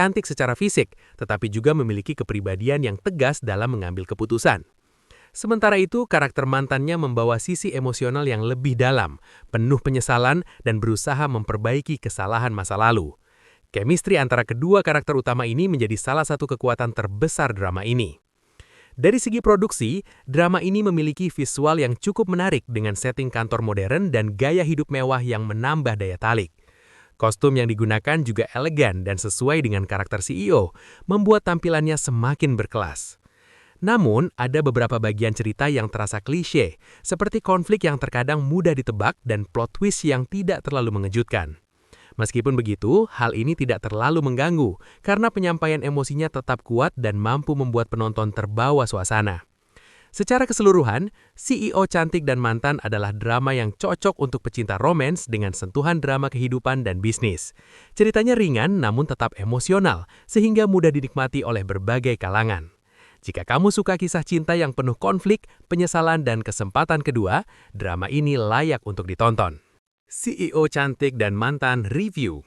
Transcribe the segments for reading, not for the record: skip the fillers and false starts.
cantik secara fisik, tetapi juga memiliki kepribadian yang tegas dalam mengambil keputusan. Sementara itu, karakter mantannya membawa sisi emosional yang lebih dalam, penuh penyesalan dan berusaha memperbaiki kesalahan masa lalu. Chemistry antara kedua karakter utama ini menjadi salah satu kekuatan terbesar drama ini. Dari segi produksi, drama ini memiliki visual yang cukup menarik dengan setting kantor modern dan gaya hidup mewah yang menambah daya tarik. Kostum yang digunakan juga elegan dan sesuai dengan karakter CEO, membuat tampilannya semakin berkelas. Namun, ada beberapa bagian cerita yang terasa klise, seperti konflik yang terkadang mudah ditebak dan plot twist yang tidak terlalu mengejutkan. Meskipun begitu, hal ini tidak terlalu mengganggu, karena penyampaian emosinya tetap kuat dan mampu membuat penonton terbawa suasana. Secara keseluruhan, CEO Cantik dan Mantan adalah drama yang cocok untuk pecinta romans dengan sentuhan drama kehidupan dan bisnis. Ceritanya ringan namun tetap emosional, sehingga mudah dinikmati oleh berbagai kalangan. Jika kamu suka kisah cinta yang penuh konflik, penyesalan, dan kesempatan kedua, drama ini layak untuk ditonton. CEO Cantik dan Mantan Review.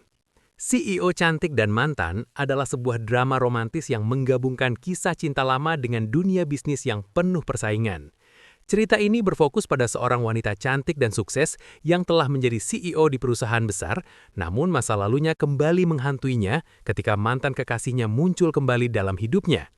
CEO Cantik dan Mantan adalah sebuah drama romantis yang menggabungkan kisah cinta lama dengan dunia bisnis yang penuh persaingan. Cerita ini berfokus pada seorang wanita cantik dan sukses yang telah menjadi CEO di perusahaan besar, namun masa lalunya kembali menghantuinya ketika mantan kekasihnya muncul kembali dalam hidupnya.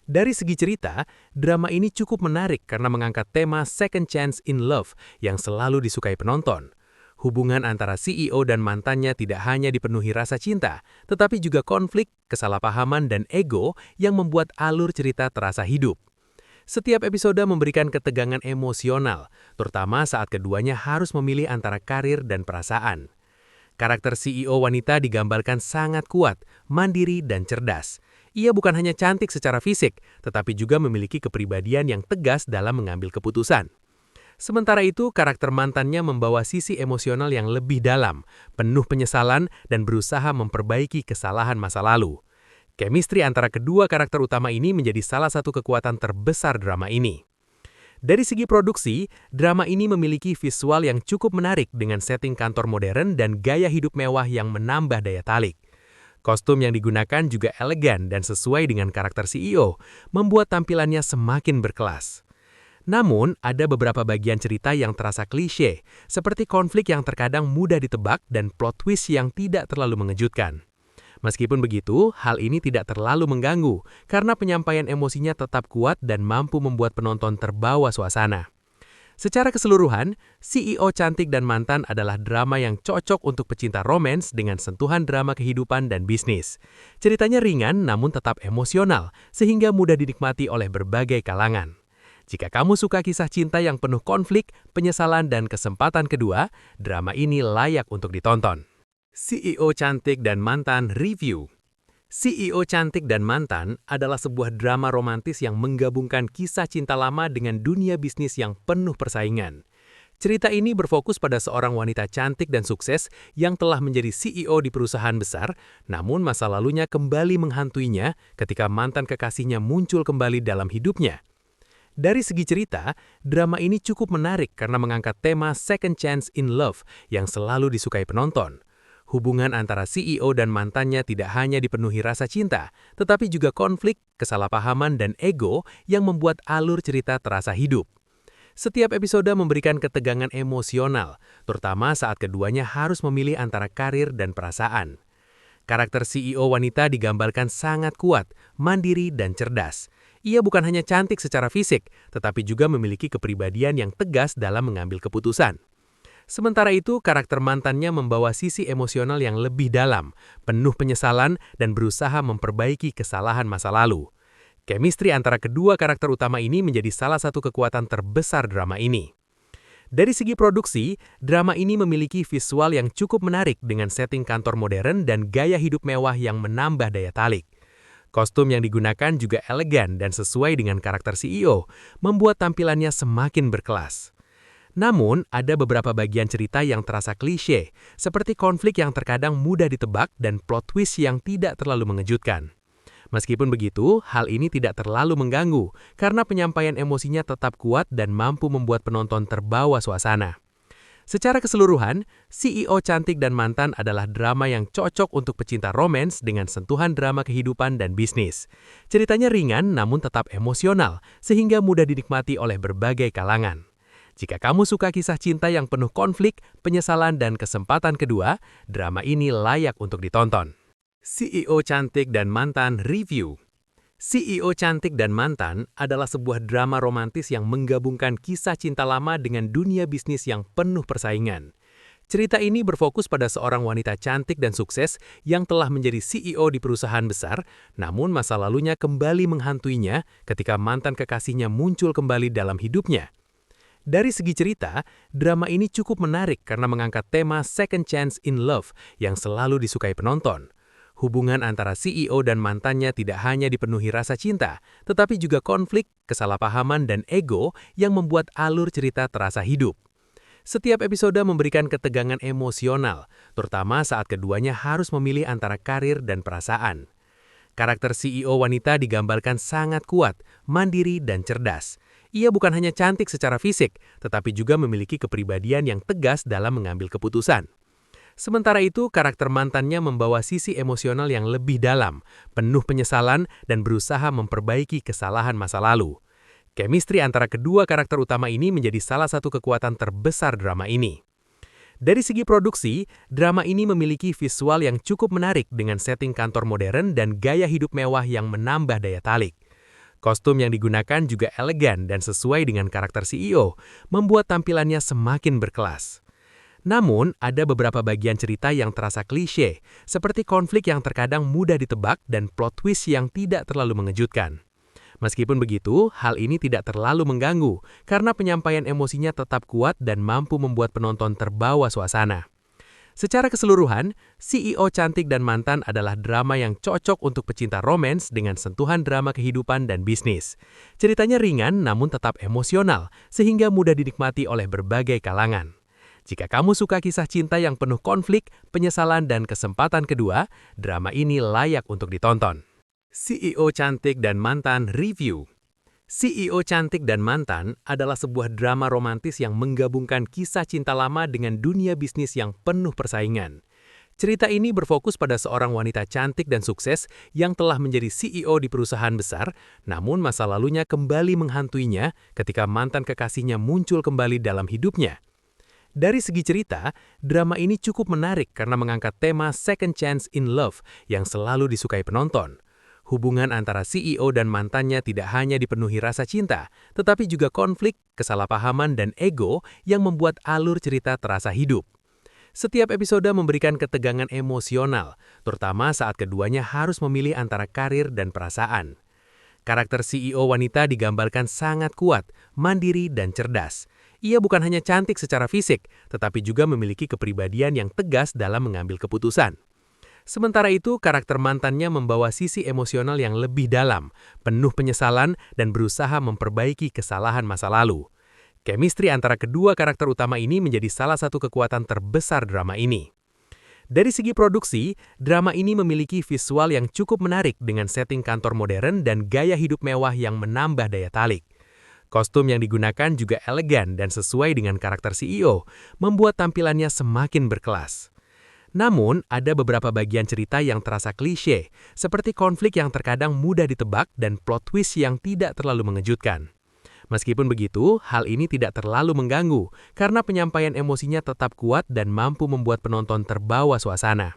Dari segi cerita, drama ini cukup menarik karena mengangkat tema second chance in love yang selalu disukai penonton. Hubungan antara CEO dan mantannya tidak hanya dipenuhi rasa cinta, tetapi juga konflik, kesalahpahaman, dan ego yang membuat alur cerita terasa hidup. Setiap episode memberikan ketegangan emosional, terutama saat keduanya harus memilih antara karir dan perasaan. Karakter CEO wanita digambarkan sangat kuat, mandiri, dan cerdas. Ia bukan hanya cantik secara fisik, tetapi juga memiliki kepribadian yang tegas dalam mengambil keputusan. Sementara itu, karakter mantannya membawa sisi emosional yang lebih dalam, penuh penyesalan, dan berusaha memperbaiki kesalahan masa lalu. Chemistry antara kedua karakter utama ini menjadi salah satu kekuatan terbesar drama ini. Dari segi produksi, drama ini memiliki visual yang cukup menarik dengan setting kantor modern dan gaya hidup mewah yang menambah daya tarik. Kostum yang digunakan juga elegan dan sesuai dengan karakter CEO, membuat tampilannya semakin berkelas. Namun, ada beberapa bagian cerita yang terasa klise, seperti konflik yang terkadang mudah ditebak dan plot twist yang tidak terlalu mengejutkan. Meskipun begitu, hal ini tidak terlalu mengganggu, karena penyampaian emosinya tetap kuat dan mampu membuat penonton terbawa suasana. Secara keseluruhan, CEO Cantik dan Mantan adalah drama yang cocok untuk pecinta romans dengan sentuhan drama kehidupan dan bisnis. Ceritanya ringan namun tetap emosional, sehingga mudah dinikmati oleh berbagai kalangan. Jika kamu suka kisah cinta yang penuh konflik, penyesalan, dan kesempatan kedua, drama ini layak untuk ditonton. CEO Cantik dan Mantan Review. CEO Cantik dan Mantan adalah sebuah drama romantis yang menggabungkan kisah cinta lama dengan dunia bisnis yang penuh persaingan. Cerita ini berfokus pada seorang wanita cantik dan sukses yang telah menjadi CEO di perusahaan besar, namun masa lalunya kembali menghantuinya ketika mantan kekasihnya muncul kembali dalam hidupnya. Dari segi cerita, drama ini cukup menarik karena mengangkat tema second chance in love yang selalu disukai penonton. Hubungan antara CEO dan mantannya tidak hanya dipenuhi rasa cinta, tetapi juga konflik, kesalahpahaman, dan ego yang membuat alur cerita terasa hidup. Setiap episode memberikan ketegangan emosional, terutama saat keduanya harus memilih antara karir dan perasaan. Karakter CEO wanita digambarkan sangat kuat, mandiri, dan cerdas. Ia bukan hanya cantik secara fisik, tetapi juga memiliki kepribadian yang tegas dalam mengambil keputusan. Sementara itu, karakter mantannya membawa sisi emosional yang lebih dalam, penuh penyesalan, dan berusaha memperbaiki kesalahan masa lalu. Chemistry antara kedua karakter utama ini menjadi salah satu kekuatan terbesar drama ini. Dari segi produksi, drama ini memiliki visual yang cukup menarik dengan setting kantor modern dan gaya hidup mewah yang menambah daya tarik. Kostum yang digunakan juga elegan dan sesuai dengan karakter CEO, membuat tampilannya semakin berkelas. Namun, ada beberapa bagian cerita yang terasa klise, seperti konflik yang terkadang mudah ditebak dan plot twist yang tidak terlalu mengejutkan. Meskipun begitu, hal ini tidak terlalu mengganggu, karena penyampaian emosinya tetap kuat dan mampu membuat penonton terbawa suasana. Secara keseluruhan, CEO Cantik dan Mantan adalah drama yang cocok untuk pecinta romans dengan sentuhan drama kehidupan dan bisnis. Ceritanya ringan namun tetap emosional, sehingga mudah dinikmati oleh berbagai kalangan. Jika kamu suka kisah cinta yang penuh konflik, penyesalan, dan kesempatan kedua, drama ini layak untuk ditonton. CEO Cantik dan Mantan Review. CEO Cantik dan Mantan adalah sebuah drama romantis yang menggabungkan kisah cinta lama dengan dunia bisnis yang penuh persaingan. Cerita ini berfokus pada seorang wanita cantik dan sukses yang telah menjadi CEO di perusahaan besar, namun masa lalunya kembali menghantuinya ketika mantan kekasihnya muncul kembali dalam hidupnya. Dari segi cerita, drama ini cukup menarik karena mengangkat tema second chance in love yang selalu disukai penonton. Hubungan antara CEO dan mantannya tidak hanya dipenuhi rasa cinta, tetapi juga konflik, kesalahpahaman, dan ego yang membuat alur cerita terasa hidup. Setiap episode memberikan ketegangan emosional, terutama saat keduanya harus memilih antara karir dan perasaan. Karakter CEO wanita digambarkan sangat kuat, mandiri, dan cerdas. Ia bukan hanya cantik secara fisik, tetapi juga memiliki kepribadian yang tegas dalam mengambil keputusan. Sementara itu, karakter mantannya membawa sisi emosional yang lebih dalam, penuh penyesalan, dan berusaha memperbaiki kesalahan masa lalu. Chemistry antara kedua karakter utama ini menjadi salah satu kekuatan terbesar drama ini. Dari segi produksi, drama ini memiliki visual yang cukup menarik dengan setting kantor modern dan gaya hidup mewah yang menambah daya tarik. Kostum yang digunakan juga elegan dan sesuai dengan karakter CEO, membuat tampilannya semakin berkelas. Namun, ada beberapa bagian cerita yang terasa klise, seperti konflik yang terkadang mudah ditebak dan plot twist yang tidak terlalu mengejutkan. Meskipun begitu, hal ini tidak terlalu mengganggu, karena penyampaian emosinya tetap kuat dan mampu membuat penonton terbawa suasana. Secara keseluruhan, CEO Cantik dan Mantan adalah drama yang cocok untuk pecinta romans dengan sentuhan drama kehidupan dan bisnis. Ceritanya ringan namun tetap emosional, sehingga mudah dinikmati oleh berbagai kalangan. Jika kamu suka kisah cinta yang penuh konflik, penyesalan, dan kesempatan kedua, drama ini layak untuk ditonton. CEO Cantik dan Mantan Review. CEO Cantik dan Mantan adalah sebuah drama romantis yang menggabungkan kisah cinta lama dengan dunia bisnis yang penuh persaingan. Cerita ini berfokus pada seorang wanita cantik dan sukses yang telah menjadi CEO di perusahaan besar, namun masa lalunya kembali menghantuinya ketika mantan kekasihnya muncul kembali dalam hidupnya. Dari segi cerita, drama ini cukup menarik karena mengangkat tema second chance in love yang selalu disukai penonton. Hubungan antara CEO dan mantannya tidak hanya dipenuhi rasa cinta, tetapi juga konflik, kesalahpahaman, dan ego yang membuat alur cerita terasa hidup. Setiap episode memberikan ketegangan emosional, terutama saat keduanya harus memilih antara karir dan perasaan. Karakter CEO wanita digambarkan sangat kuat, mandiri, dan cerdas. Ia bukan hanya cantik secara fisik, tetapi juga memiliki kepribadian yang tegas dalam mengambil keputusan. Sementara itu, karakter mantannya membawa sisi emosional yang lebih dalam, penuh penyesalan, dan berusaha memperbaiki kesalahan masa lalu. Chemistry antara kedua karakter utama ini menjadi salah satu kekuatan terbesar drama ini. Dari segi produksi, drama ini memiliki visual yang cukup menarik dengan setting kantor modern dan gaya hidup mewah yang menambah daya tarik. Kostum yang digunakan juga elegan dan sesuai dengan karakter CEO, membuat tampilannya semakin berkelas. Namun, ada beberapa bagian cerita yang terasa klise, seperti konflik yang terkadang mudah ditebak dan plot twist yang tidak terlalu mengejutkan. Meskipun begitu, hal ini tidak terlalu mengganggu, karena penyampaian emosinya tetap kuat dan mampu membuat penonton terbawa suasana.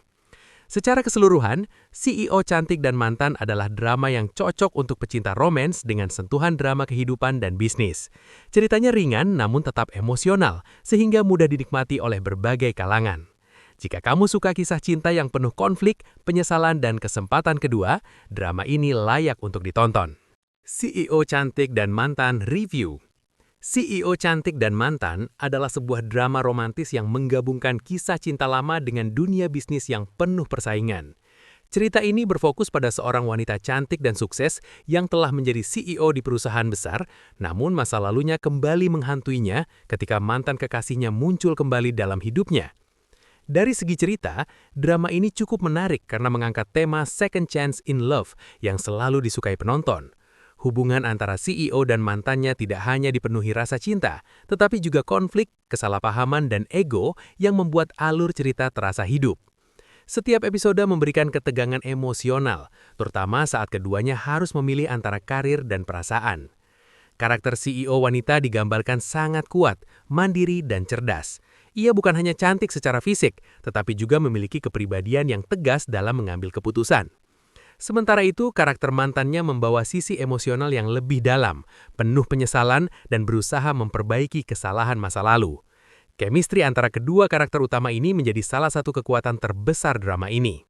Secara keseluruhan, CEO Cantik dan Mantan adalah drama yang cocok untuk pecinta romans dengan sentuhan drama kehidupan dan bisnis. Ceritanya ringan namun tetap emosional, sehingga mudah dinikmati oleh berbagai kalangan. Jika kamu suka kisah cinta yang penuh konflik, penyesalan, dan kesempatan kedua, drama ini layak untuk ditonton. CEO Cantik dan Mantan Review. CEO Cantik dan Mantan adalah sebuah drama romantis yang menggabungkan kisah cinta lama dengan dunia bisnis yang penuh persaingan. Cerita ini berfokus pada seorang wanita cantik dan sukses yang telah menjadi CEO di perusahaan besar, namun masa lalunya kembali menghantuinya ketika mantan kekasihnya muncul kembali dalam hidupnya. Dari segi cerita, drama ini cukup menarik karena mengangkat tema second chance in love yang selalu disukai penonton. Hubungan antara CEO dan mantannya tidak hanya dipenuhi rasa cinta, tetapi juga konflik, kesalahpahaman, dan ego yang membuat alur cerita terasa hidup. Setiap episode memberikan ketegangan emosional, terutama saat keduanya harus memilih antara karir dan perasaan. Karakter CEO wanita digambarkan sangat kuat, mandiri, dan cerdas. Ia bukan hanya cantik secara fisik, tetapi juga memiliki kepribadian yang tegas dalam mengambil keputusan. Sementara itu, karakter mantannya membawa sisi emosional yang lebih dalam, penuh penyesalan, dan berusaha memperbaiki kesalahan masa lalu. Chemistry antara kedua karakter utama ini menjadi salah satu kekuatan terbesar drama ini.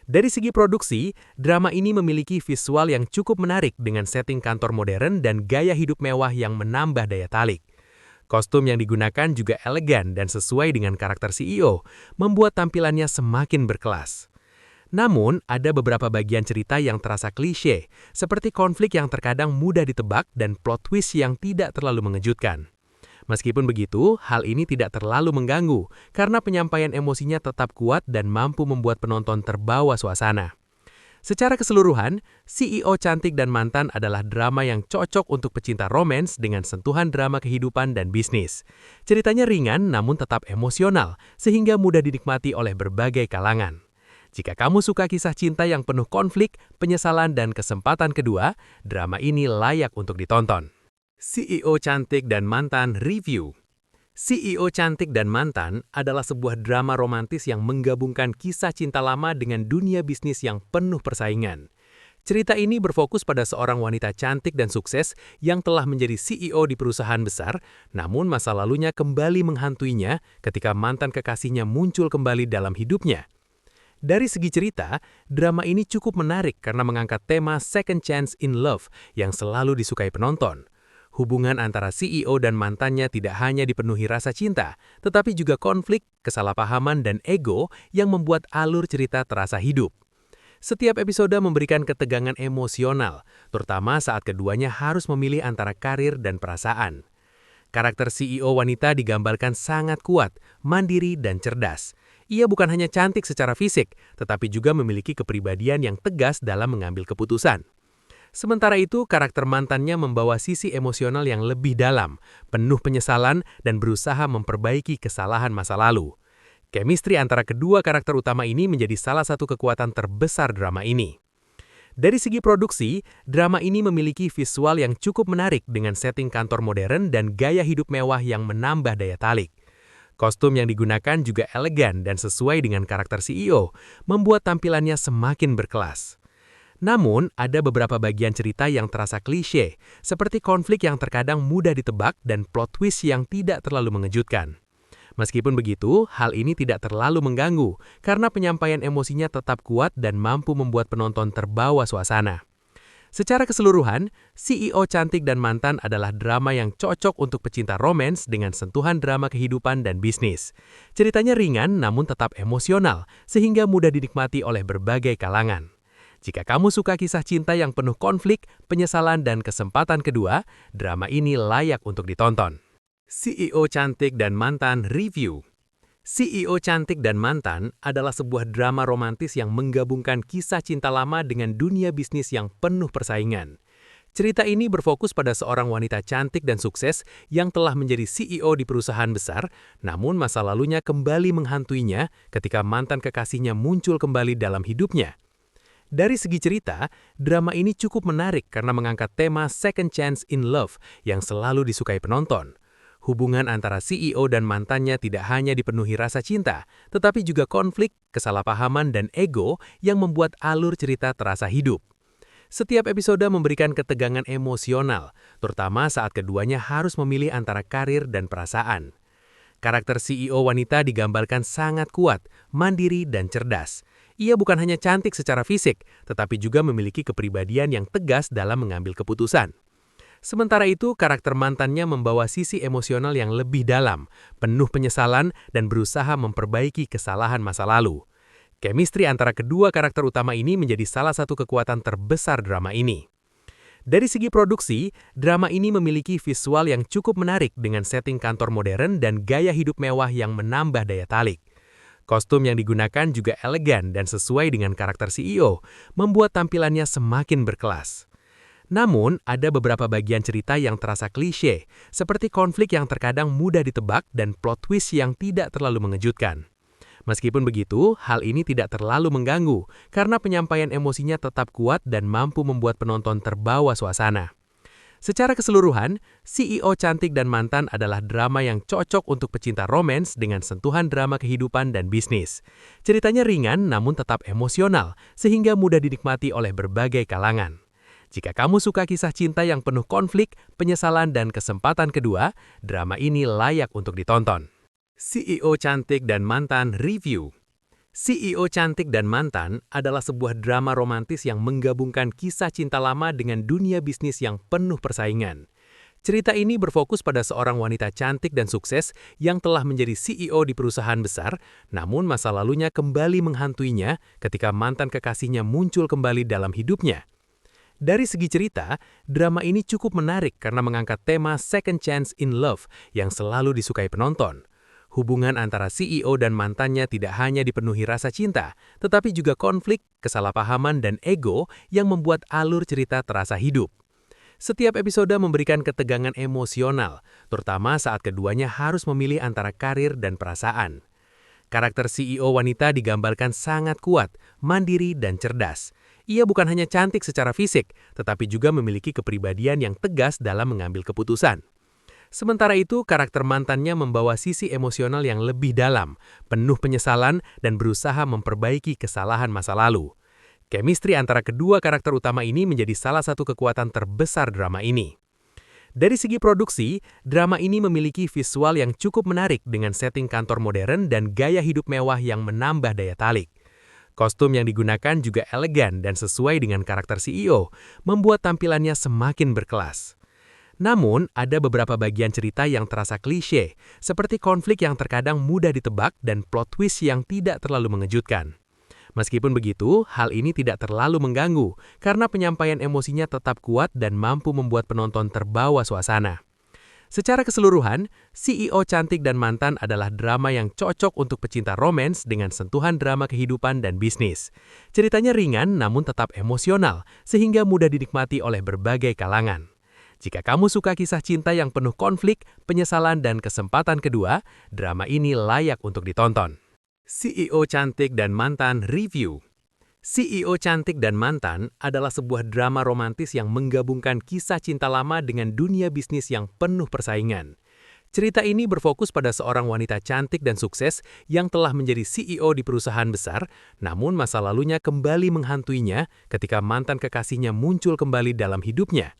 Dari segi produksi, drama ini memiliki visual yang cukup menarik dengan setting kantor modern dan gaya hidup mewah yang menambah daya tarik. Kostum yang digunakan juga elegan dan sesuai dengan karakter CEO, membuat tampilannya semakin berkelas. Namun, ada beberapa bagian cerita yang terasa klise, seperti konflik yang terkadang mudah ditebak dan plot twist yang tidak terlalu mengejutkan. Meskipun begitu, hal ini tidak terlalu mengganggu, karena penyampaian emosinya tetap kuat dan mampu membuat penonton terbawa suasana. Secara keseluruhan, CEO Cantik dan Mantan adalah drama yang cocok untuk pecinta romans dengan sentuhan drama kehidupan dan bisnis. Ceritanya ringan namun tetap emosional, sehingga mudah dinikmati oleh berbagai kalangan. Jika kamu suka kisah cinta yang penuh konflik, penyesalan, dan kesempatan kedua, drama ini layak untuk ditonton. CEO Cantik dan Mantan Review. CEO Cantik dan Mantan adalah sebuah drama romantis yang menggabungkan kisah cinta lama dengan dunia bisnis yang penuh persaingan. Cerita ini berfokus pada seorang wanita cantik dan sukses yang telah menjadi CEO di perusahaan besar, namun masa lalunya kembali menghantuinya ketika mantan kekasihnya muncul kembali dalam hidupnya. Dari segi cerita, drama ini cukup menarik karena mengangkat tema second chance in love yang selalu disukai penonton. Hubungan antara CEO dan mantannya tidak hanya dipenuhi rasa cinta, tetapi juga konflik, kesalahpahaman, dan ego yang membuat alur cerita terasa hidup. Setiap episode memberikan ketegangan emosional, terutama saat keduanya harus memilih antara karir dan perasaan. Karakter CEO wanita digambarkan sangat kuat, mandiri, dan cerdas. Ia bukan hanya cantik secara fisik, tetapi juga memiliki kepribadian yang tegas dalam mengambil keputusan. Sementara itu, karakter mantannya membawa sisi emosional yang lebih dalam, penuh penyesalan, dan berusaha memperbaiki kesalahan masa lalu. Chemistry antara kedua karakter utama ini menjadi salah satu kekuatan terbesar drama ini. Dari segi produksi, drama ini memiliki visual yang cukup menarik dengan setting kantor modern dan gaya hidup mewah yang menambah daya tarik. Kostum yang digunakan juga elegan dan sesuai dengan karakter CEO, membuat tampilannya semakin berkelas. Namun, ada beberapa bagian cerita yang terasa klise, seperti konflik yang terkadang mudah ditebak dan plot twist yang tidak terlalu mengejutkan. Meskipun begitu, hal ini tidak terlalu mengganggu, karena penyampaian emosinya tetap kuat dan mampu membuat penonton terbawa suasana. Secara keseluruhan, CEO Cantik dan Mantan adalah drama yang cocok untuk pecinta romans dengan sentuhan drama kehidupan dan bisnis. Ceritanya ringan namun tetap emosional, sehingga mudah dinikmati oleh berbagai kalangan. Jika kamu suka kisah cinta yang penuh konflik, penyesalan, dan kesempatan kedua, drama ini layak untuk ditonton. CEO Cantik dan Mantan Review. CEO Cantik dan Mantan adalah sebuah drama romantis yang menggabungkan kisah cinta lama dengan dunia bisnis yang penuh persaingan. Cerita ini berfokus pada seorang wanita cantik dan sukses yang telah menjadi CEO di perusahaan besar, namun masa lalunya kembali menghantuinya ketika mantan kekasihnya muncul kembali dalam hidupnya. Dari segi cerita, drama ini cukup menarik karena mengangkat tema second chance in love yang selalu disukai penonton. Hubungan antara CEO dan mantannya tidak hanya dipenuhi rasa cinta, tetapi juga konflik, kesalahpahaman, dan ego yang membuat alur cerita terasa hidup. Setiap episode memberikan ketegangan emosional, terutama saat keduanya harus memilih antara karir dan perasaan. Karakter CEO wanita digambarkan sangat kuat, mandiri, dan cerdas. Ia bukan hanya cantik secara fisik, tetapi juga memiliki kepribadian yang tegas dalam mengambil keputusan. Sementara itu, karakter mantannya membawa sisi emosional yang lebih dalam, penuh penyesalan, dan berusaha memperbaiki kesalahan masa lalu. Chemistry antara kedua karakter utama ini menjadi salah satu kekuatan terbesar drama ini. Dari segi produksi, drama ini memiliki visual yang cukup menarik dengan setting kantor modern dan gaya hidup mewah yang menambah daya tarik. Kostum yang digunakan juga elegan dan sesuai dengan karakter CEO, membuat tampilannya semakin berkelas. Namun, ada beberapa bagian cerita yang terasa klise, seperti konflik yang terkadang mudah ditebak dan plot twist yang tidak terlalu mengejutkan. Meskipun begitu, hal ini tidak terlalu mengganggu, karena penyampaian emosinya tetap kuat dan mampu membuat penonton terbawa suasana. Secara keseluruhan, CEO Cantik dan Mantan adalah drama yang cocok untuk pecinta romans dengan sentuhan drama kehidupan dan bisnis. Ceritanya ringan namun tetap emosional, sehingga mudah dinikmati oleh berbagai kalangan. Jika kamu suka kisah cinta yang penuh konflik, penyesalan, dan kesempatan kedua, drama ini layak untuk ditonton. CEO Cantik dan Mantan Review. CEO Cantik dan Mantan adalah sebuah drama romantis yang menggabungkan kisah cinta lama dengan dunia bisnis yang penuh persaingan. Cerita ini berfokus pada seorang wanita cantik dan sukses yang telah menjadi CEO di perusahaan besar, namun masa lalunya kembali menghantuinya ketika mantan kekasihnya muncul kembali dalam hidupnya. Dari segi cerita, drama ini cukup menarik karena mengangkat tema second chance in love yang selalu disukai penonton. Hubungan antara CEO dan mantannya tidak hanya dipenuhi rasa cinta, tetapi juga konflik, kesalahpahaman, dan ego yang membuat alur cerita terasa hidup. Setiap episode memberikan ketegangan emosional, terutama saat keduanya harus memilih antara karir dan perasaan. Karakter CEO wanita digambarkan sangat kuat, mandiri, dan cerdas. Ia bukan hanya cantik secara fisik, tetapi juga memiliki kepribadian yang tegas dalam mengambil keputusan. Sementara itu, karakter mantannya membawa sisi emosional yang lebih dalam, penuh penyesalan, dan berusaha memperbaiki kesalahan masa lalu. Chemistry antara kedua karakter utama ini menjadi salah satu kekuatan terbesar drama ini. Dari segi produksi, drama ini memiliki visual yang cukup menarik dengan setting kantor modern dan gaya hidup mewah yang menambah daya tarik. Kostum yang digunakan juga elegan dan sesuai dengan karakter CEO, membuat tampilannya semakin berkelas. Namun, ada beberapa bagian cerita yang terasa klise, seperti konflik yang terkadang mudah ditebak dan plot twist yang tidak terlalu mengejutkan. Meskipun begitu, hal ini tidak terlalu mengganggu, karena penyampaian emosinya tetap kuat dan mampu membuat penonton terbawa suasana. Secara keseluruhan, CEO Cantik dan Mantan adalah drama yang cocok untuk pecinta romans dengan sentuhan drama kehidupan dan bisnis. Ceritanya ringan namun tetap emosional, sehingga mudah dinikmati oleh berbagai kalangan. Jika kamu suka kisah cinta yang penuh konflik, penyesalan, dan kesempatan kedua, drama ini layak untuk ditonton. CEO Cantik dan Mantan Review. CEO Cantik dan Mantan adalah sebuah drama romantis yang menggabungkan kisah cinta lama dengan dunia bisnis yang penuh persaingan. Cerita ini berfokus pada seorang wanita cantik dan sukses yang telah menjadi CEO di perusahaan besar, namun masa lalunya kembali menghantuinya ketika mantan kekasihnya muncul kembali dalam hidupnya.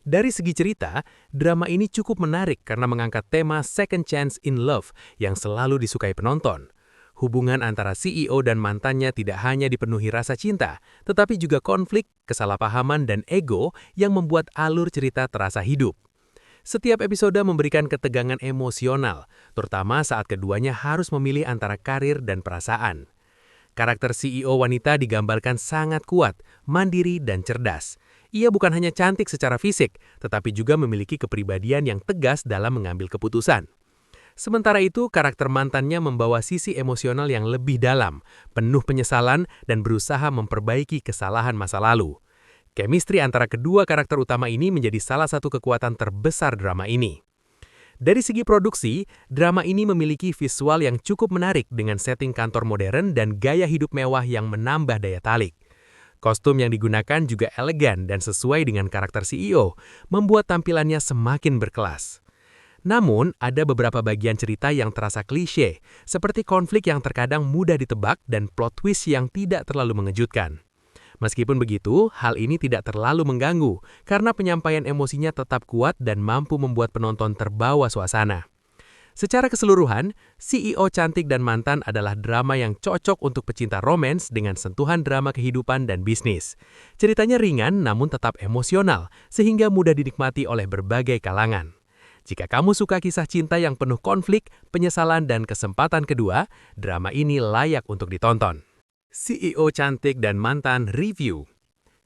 Dari segi cerita, drama ini cukup menarik karena mengangkat tema second chance in love yang selalu disukai penonton. Hubungan antara CEO dan mantannya tidak hanya dipenuhi rasa cinta, tetapi juga konflik, kesalahpahaman, dan ego yang membuat alur cerita terasa hidup. Setiap episode memberikan ketegangan emosional, terutama saat keduanya harus memilih antara karir dan perasaan. Karakter CEO wanita digambarkan sangat kuat, mandiri, dan cerdas. Ia bukan hanya cantik secara fisik, tetapi juga memiliki kepribadian yang tegas dalam mengambil keputusan. Sementara itu, karakter mantannya membawa sisi emosional yang lebih dalam, penuh penyesalan, dan berusaha memperbaiki kesalahan masa lalu. Chemistry antara kedua karakter utama ini menjadi salah satu kekuatan terbesar drama ini. Dari segi produksi, drama ini memiliki visual yang cukup menarik dengan setting kantor modern dan gaya hidup mewah yang menambah daya tarik. Kostum yang digunakan juga elegan dan sesuai dengan karakter CEO, membuat tampilannya semakin berkelas. Namun, ada beberapa bagian cerita yang terasa klise, seperti konflik yang terkadang mudah ditebak dan plot twist yang tidak terlalu mengejutkan. Meskipun begitu, hal ini tidak terlalu mengganggu, karena penyampaian emosinya tetap kuat dan mampu membuat penonton terbawa suasana. Secara keseluruhan, CEO Cantik dan Mantan adalah drama yang cocok untuk pecinta romans dengan sentuhan drama kehidupan dan bisnis. Ceritanya ringan namun tetap emosional, sehingga mudah dinikmati oleh berbagai kalangan. Jika kamu suka kisah cinta yang penuh konflik, penyesalan, dan kesempatan kedua, drama ini layak untuk ditonton. CEO Cantik dan Mantan Review.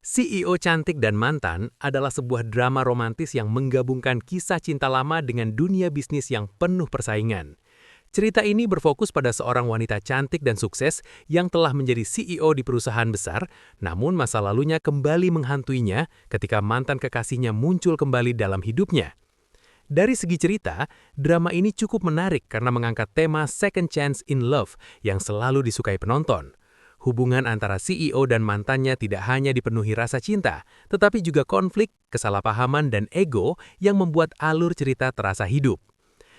CEO Cantik dan Mantan adalah sebuah drama romantis yang menggabungkan kisah cinta lama dengan dunia bisnis yang penuh persaingan. Cerita ini berfokus pada seorang wanita cantik dan sukses yang telah menjadi CEO di perusahaan besar, namun masa lalunya kembali menghantuinya ketika mantan kekasihnya muncul kembali dalam hidupnya. Dari segi cerita, drama ini cukup menarik karena mengangkat tema second chance in love yang selalu disukai penonton. Hubungan antara CEO dan mantannya tidak hanya dipenuhi rasa cinta, tetapi juga konflik, kesalahpahaman, dan ego yang membuat alur cerita terasa hidup.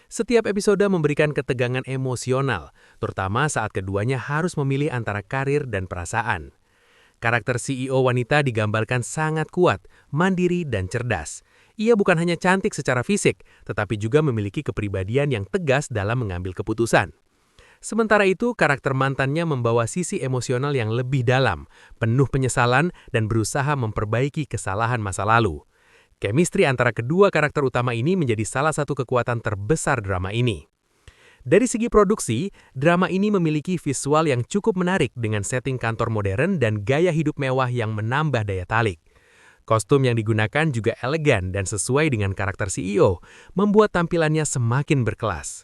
Setiap episode memberikan ketegangan emosional, terutama saat keduanya harus memilih antara karir dan perasaan. Karakter CEO wanita digambarkan sangat kuat, mandiri, dan cerdas. Ia bukan hanya cantik secara fisik, tetapi juga memiliki kepribadian yang tegas dalam mengambil keputusan. Sementara itu, karakter mantannya membawa sisi emosional yang lebih dalam, penuh penyesalan, dan berusaha memperbaiki kesalahan masa lalu. Chemistry antara kedua karakter utama ini menjadi salah satu kekuatan terbesar drama ini. Dari segi produksi, drama ini memiliki visual yang cukup menarik dengan setting kantor modern dan gaya hidup mewah yang menambah daya tarik. Kostum yang digunakan juga elegan dan sesuai dengan karakter CEO, membuat tampilannya semakin berkelas.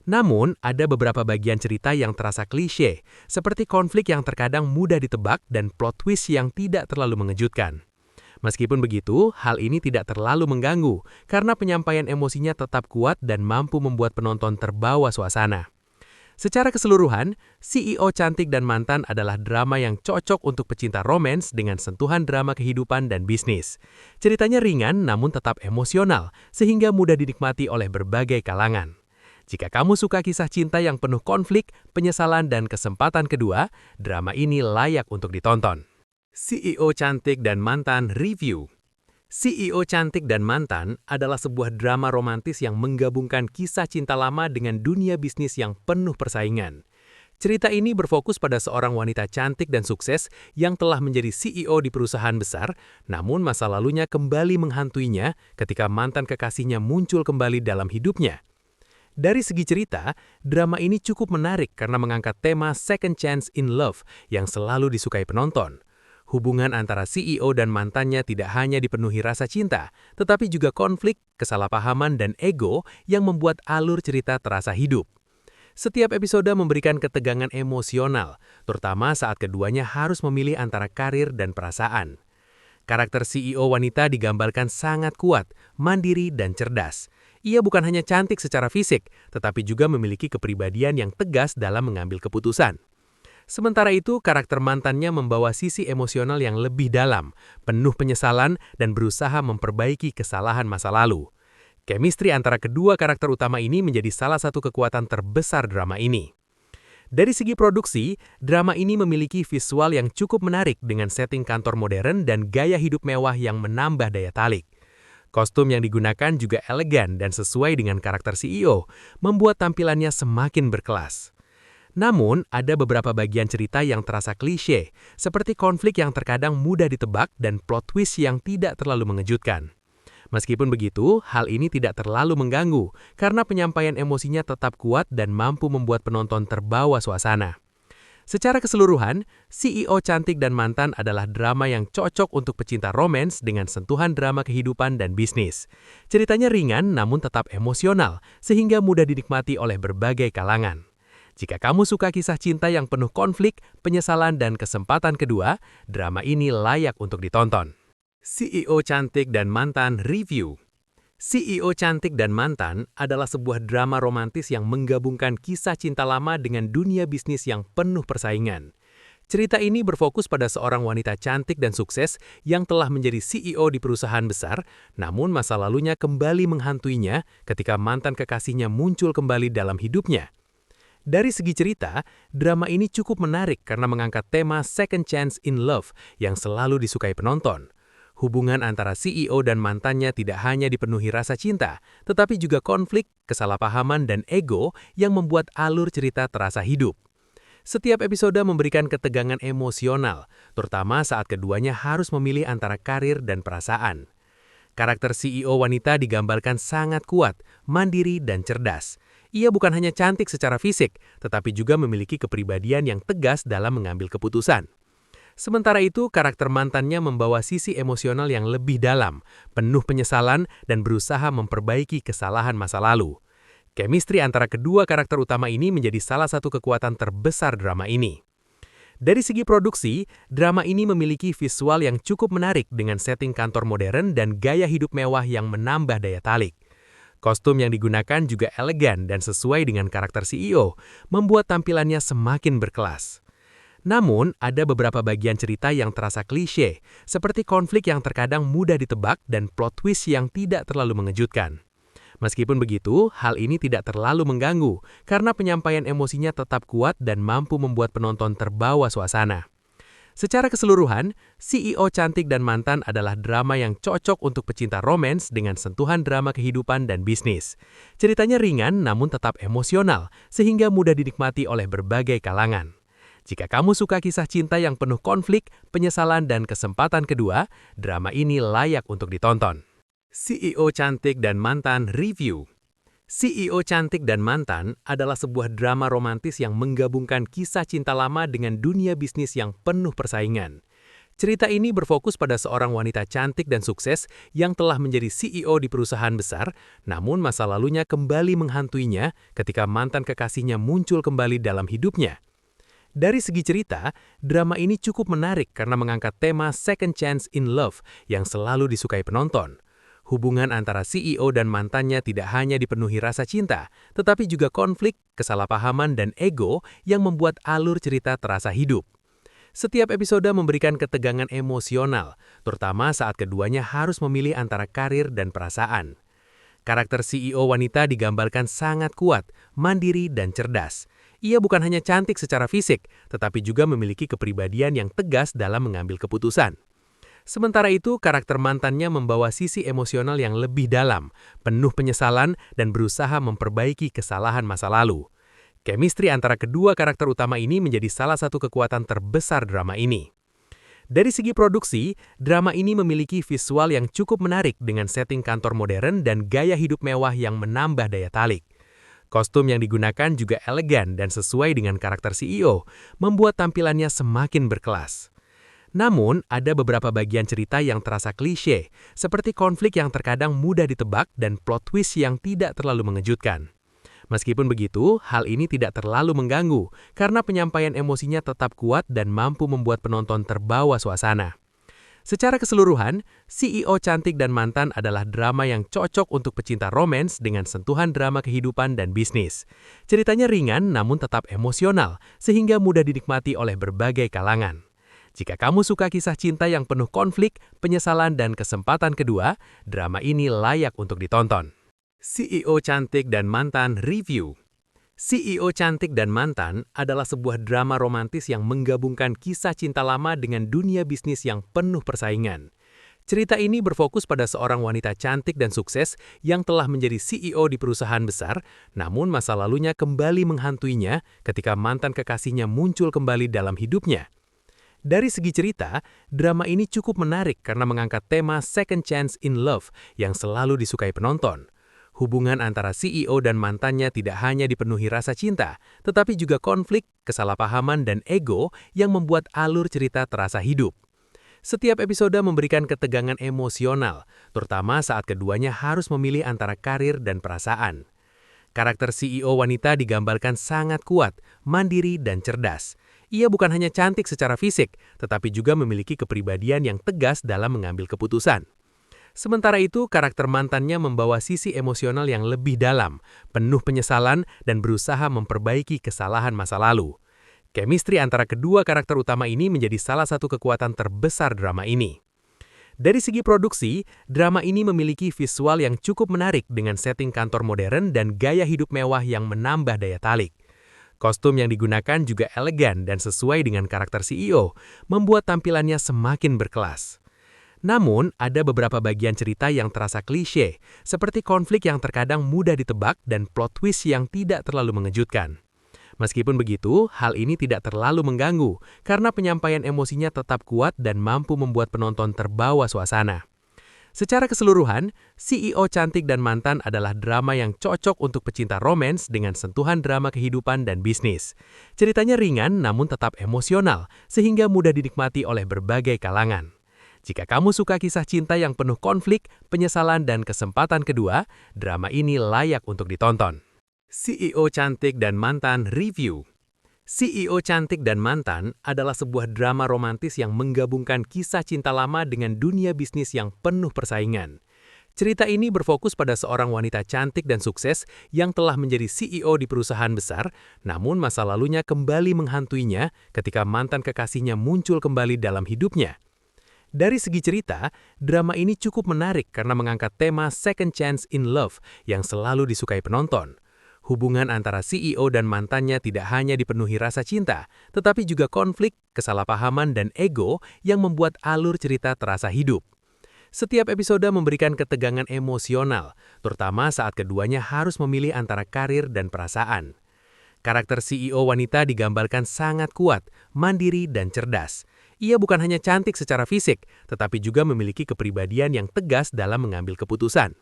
Namun, ada beberapa bagian cerita yang terasa klise, seperti konflik yang terkadang mudah ditebak dan plot twist yang tidak terlalu mengejutkan. Meskipun begitu, hal ini tidak terlalu mengganggu karena penyampaian emosinya tetap kuat dan mampu membuat penonton terbawa suasana. Secara keseluruhan, CEO Cantik dan Mantan adalah drama yang cocok untuk pecinta romans dengan sentuhan drama kehidupan dan bisnis. Ceritanya ringan namun tetap emosional, sehingga mudah dinikmati oleh berbagai kalangan. Jika kamu suka kisah cinta yang penuh konflik, penyesalan, dan kesempatan kedua, drama ini layak untuk ditonton. CEO Cantik dan Mantan Review. CEO Cantik dan Mantan adalah sebuah drama romantis yang menggabungkan kisah cinta lama dengan dunia bisnis yang penuh persaingan. Cerita ini berfokus pada seorang wanita cantik dan sukses yang telah menjadi CEO di perusahaan besar, namun masa lalunya kembali menghantuinya ketika mantan kekasihnya muncul kembali dalam hidupnya. Dari segi cerita, drama ini cukup menarik karena mengangkat tema second chance in love yang selalu disukai penonton. Hubungan antara CEO dan mantannya tidak hanya dipenuhi rasa cinta, tetapi juga konflik, kesalahpahaman, dan ego yang membuat alur cerita terasa hidup. Setiap episode memberikan ketegangan emosional, terutama saat keduanya harus memilih antara karir dan perasaan. Karakter CEO wanita digambarkan sangat kuat, mandiri, dan cerdas. Ia bukan hanya cantik secara fisik, tetapi juga memiliki kepribadian yang tegas dalam mengambil keputusan. Sementara itu, karakter mantannya membawa sisi emosional yang lebih dalam, penuh penyesalan, dan berusaha memperbaiki kesalahan masa lalu. Chemistry antara kedua karakter utama ini menjadi salah satu kekuatan terbesar drama ini. Dari segi produksi, drama ini memiliki visual yang cukup menarik dengan setting kantor modern dan gaya hidup mewah yang menambah daya tarik. Kostum yang digunakan juga elegan dan sesuai dengan karakter CEO, membuat tampilannya semakin berkelas. Namun, ada beberapa bagian cerita yang terasa klise, seperti konflik yang terkadang mudah ditebak dan plot twist yang tidak terlalu mengejutkan. Meskipun begitu, hal ini tidak terlalu mengganggu karena penyampaian emosinya tetap kuat dan mampu membuat penonton terbawa suasana. Secara keseluruhan, CEO Cantik dan Mantan adalah drama yang cocok untuk pecinta romans dengan sentuhan drama kehidupan dan bisnis. Ceritanya ringan namun tetap emosional, sehingga mudah dinikmati oleh berbagai kalangan. Jika kamu suka kisah cinta yang penuh konflik, penyesalan, dan kesempatan kedua, drama ini layak untuk ditonton. CEO Cantik dan Mantan Review. CEO Cantik dan Mantan adalah sebuah drama romantis yang menggabungkan kisah cinta lama dengan dunia bisnis yang penuh persaingan. Cerita ini berfokus pada seorang wanita cantik dan sukses yang telah menjadi CEO di perusahaan besar, namun masa lalunya kembali menghantuinya ketika mantan kekasihnya muncul kembali dalam hidupnya. Dari segi cerita, drama ini cukup menarik karena mengangkat tema second chance in love yang selalu disukai penonton. Hubungan antara CEO dan mantannya tidak hanya dipenuhi rasa cinta, tetapi juga konflik, kesalahpahaman, dan ego yang membuat alur cerita terasa hidup. Setiap episode memberikan ketegangan emosional, terutama saat keduanya harus memilih antara karir dan perasaan. Karakter CEO wanita digambarkan sangat kuat, mandiri, dan cerdas. Ia bukan hanya cantik secara fisik, tetapi juga memiliki kepribadian yang tegas dalam mengambil keputusan. Sementara itu, karakter mantannya membawa sisi emosional yang lebih dalam, penuh penyesalan, dan berusaha memperbaiki kesalahan masa lalu. Chemistry antara kedua karakter utama ini menjadi salah satu kekuatan terbesar drama ini. Dari segi produksi, drama ini memiliki visual yang cukup menarik dengan setting kantor modern dan gaya hidup mewah yang menambah daya tarik. Kostum yang digunakan juga elegan dan sesuai dengan karakter CEO, membuat tampilannya semakin berkelas. Namun, ada beberapa bagian cerita yang terasa klise, seperti konflik yang terkadang mudah ditebak dan plot twist yang tidak terlalu mengejutkan. Meskipun begitu, hal ini tidak terlalu mengganggu, karena penyampaian emosinya tetap kuat dan mampu membuat penonton terbawa suasana. Secara keseluruhan, CEO Cantik dan Mantan adalah drama yang cocok untuk pecinta romans dengan sentuhan drama kehidupan dan bisnis. Ceritanya ringan namun tetap emosional, sehingga mudah dinikmati oleh berbagai kalangan. Jika kamu suka kisah cinta yang penuh konflik, penyesalan, dan kesempatan kedua, drama ini layak untuk ditonton. CEO Cantik dan Mantan Review. CEO Cantik dan Mantan adalah sebuah drama romantis yang menggabungkan kisah cinta lama dengan dunia bisnis yang penuh persaingan. Cerita ini berfokus pada seorang wanita cantik dan sukses yang telah menjadi CEO di perusahaan besar, namun masa lalunya kembali menghantuinya ketika mantan kekasihnya muncul kembali dalam hidupnya. Dari segi cerita, drama ini cukup menarik karena mengangkat tema second chance in love yang selalu disukai penonton. Hubungan antara CEO dan mantannya tidak hanya dipenuhi rasa cinta, tetapi juga konflik, kesalahpahaman, dan ego yang membuat alur cerita terasa hidup. Setiap episode memberikan ketegangan emosional, terutama saat keduanya harus memilih antara karir dan perasaan. Karakter CEO wanita digambarkan sangat kuat, mandiri, dan cerdas. Ia bukan hanya cantik secara fisik, tetapi juga memiliki kepribadian yang tegas dalam mengambil keputusan. Sementara itu, karakter mantannya membawa sisi emosional yang lebih dalam, penuh penyesalan, dan berusaha memperbaiki kesalahan masa lalu. Chemistry antara kedua karakter utama ini menjadi salah satu kekuatan terbesar drama ini. Dari segi produksi, drama ini memiliki visual yang cukup menarik dengan setting kantor modern dan gaya hidup mewah yang menambah daya tarik. Kostum yang digunakan juga elegan dan sesuai dengan karakter CEO, membuat tampilannya semakin berkelas. Namun, ada beberapa bagian cerita yang terasa klise, seperti konflik yang terkadang mudah ditebak dan plot twist yang tidak terlalu mengejutkan. Meskipun begitu, hal ini tidak terlalu mengganggu, karena penyampaian emosinya tetap kuat dan mampu membuat penonton terbawa suasana. Secara keseluruhan, CEO Cantik dan Mantan adalah drama yang cocok untuk pecinta romans dengan sentuhan drama kehidupan dan bisnis. Ceritanya ringan namun tetap emosional, sehingga mudah dinikmati oleh berbagai kalangan. Jika kamu suka kisah cinta yang penuh konflik, penyesalan, dan kesempatan kedua, drama ini layak untuk ditonton. CEO Cantik dan Mantan Review. CEO Cantik dan Mantan adalah sebuah drama romantis yang menggabungkan kisah cinta lama dengan dunia bisnis yang penuh persaingan. Cerita ini berfokus pada seorang wanita cantik dan sukses yang telah menjadi CEO di perusahaan besar, namun masa lalunya kembali menghantuinya ketika mantan kekasihnya muncul kembali dalam hidupnya. Dari segi cerita, drama ini cukup menarik karena mengangkat tema second chance in love yang selalu disukai penonton. Hubungan antara CEO dan mantannya tidak hanya dipenuhi rasa cinta, tetapi juga konflik, kesalahpahaman, dan ego yang membuat alur cerita terasa hidup. Setiap episode memberikan ketegangan emosional, terutama saat keduanya harus memilih antara karir dan perasaan. Karakter CEO wanita digambarkan sangat kuat, mandiri, dan cerdas. Ia bukan hanya cantik secara fisik, tetapi juga memiliki kepribadian yang tegas dalam mengambil keputusan. Sementara itu, karakter mantannya membawa sisi emosional yang lebih dalam, penuh penyesalan, dan berusaha memperbaiki kesalahan masa lalu. Chemistry antara kedua karakter utama ini menjadi salah satu kekuatan terbesar drama ini. Dari segi produksi, drama ini memiliki visual yang cukup menarik dengan setting kantor modern dan gaya hidup mewah yang menambah daya tarik. Kostum yang digunakan juga elegan dan sesuai dengan karakter CEO, membuat tampilannya semakin berkelas. Namun, ada beberapa bagian cerita yang terasa klise, seperti konflik yang terkadang mudah ditebak dan plot twist yang tidak terlalu mengejutkan. Meskipun begitu, hal ini tidak terlalu mengganggu, karena penyampaian emosinya tetap kuat dan mampu membuat penonton terbawa suasana. Secara keseluruhan, CEO Cantik dan Mantan adalah drama yang cocok untuk pecinta romans dengan sentuhan drama kehidupan dan bisnis. Ceritanya ringan namun tetap emosional, sehingga mudah dinikmati oleh berbagai kalangan. Jika kamu suka kisah cinta yang penuh konflik, penyesalan, dan kesempatan kedua, drama ini layak untuk ditonton. CEO Cantik dan Mantan Review. CEO Cantik dan Mantan adalah sebuah drama romantis yang menggabungkan kisah cinta lama dengan dunia bisnis yang penuh persaingan. Cerita ini berfokus pada seorang wanita cantik dan sukses yang telah menjadi CEO di perusahaan besar, namun masa lalunya kembali menghantuinya ketika mantan kekasihnya muncul kembali dalam hidupnya. Dari segi cerita, drama ini cukup menarik karena mengangkat tema second chance in love yang selalu disukai penonton. Hubungan antara CEO dan mantannya tidak hanya dipenuhi rasa cinta, tetapi juga konflik, kesalahpahaman, dan ego yang membuat alur cerita terasa hidup. Setiap episode memberikan ketegangan emosional, terutama saat keduanya harus memilih antara karir dan perasaan. Karakter CEO wanita digambarkan sangat kuat, mandiri, dan cerdas. Ia bukan hanya cantik secara fisik, tetapi juga memiliki kepribadian yang tegas dalam mengambil keputusan.